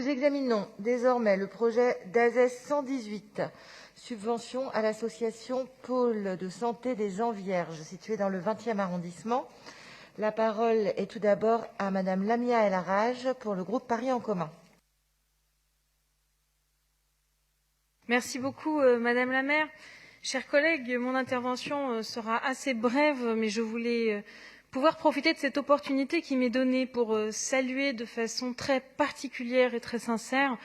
Nous examinons désormais le projet d'ASES 118, subvention à l'association Pôle de santé des Envierges, située dans le 20e arrondissement. La parole est tout d'abord à Madame Lamia El Harraj pour le groupe Paris en commun. Merci beaucoup, Madame la maire. Chers collègues, mon intervention sera assez brève, mais je voulais pouvoir profiter de cette opportunité qui m'est donnée pour saluer de façon très particulière et très sincère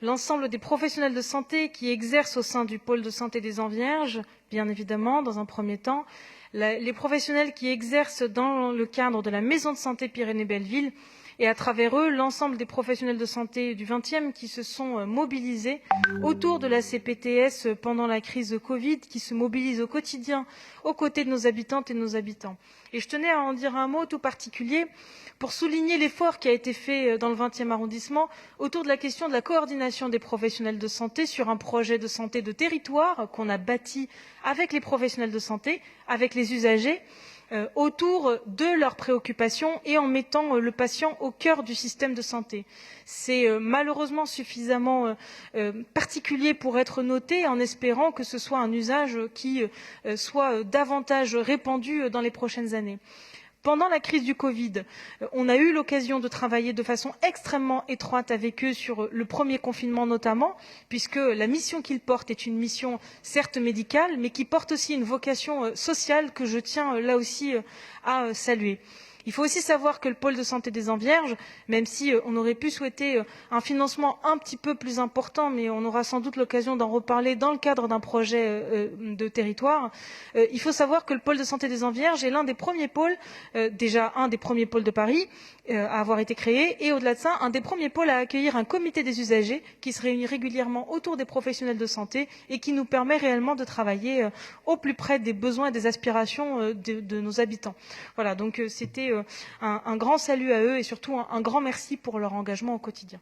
l'ensemble des professionnels de santé qui exercent au sein du pôle de santé des Envierges, bien évidemment, dans un premier temps, les professionnels qui exercent dans le cadre de la maison de santé Pyrénées-Belleville, et à travers eux, l'ensemble des professionnels de santé du 20e qui se sont mobilisés autour de la CPTS pendant la crise Covid, qui se mobilisent au quotidien aux côtés de nos habitantes et de nos habitants. Et je tenais à en dire un mot tout particulier pour souligner l'effort qui a été fait dans le 20e arrondissement autour de la question de la coordination des professionnels de santé sur un projet de santé de territoire qu'on a bâti avec les professionnels de santé, avec les usagers, autour de leurs préoccupations et en mettant le patient au cœur du système de santé. C'est malheureusement suffisamment particulier pour être noté, en espérant que ce soit un usage qui soit davantage répandu dans les prochaines années. Pendant la crise du Covid, on a eu l'occasion de travailler de façon extrêmement étroite avec eux sur le premier confinement notamment, puisque la mission qu'ils portent est une mission certes médicale, mais qui porte aussi une vocation sociale que je tiens là aussi à saluer. Il faut aussi savoir que le pôle de santé des Envierges, même si on aurait pu souhaiter un financement un petit peu plus important, mais on aura sans doute l'occasion d'en reparler dans le cadre d'un projet de territoire, il faut savoir que le pôle de santé des Envierges est l'un des premiers pôles, déjà un des premiers pôles de Paris à avoir été créé, et au-delà de ça, un des premiers pôles à accueillir un comité des usagers qui se réunit régulièrement autour des professionnels de santé et qui nous permet réellement de travailler au plus près des besoins et des aspirations de nos habitants. Voilà, donc c'était un grand salut à eux et surtout un grand merci pour leur engagement au quotidien.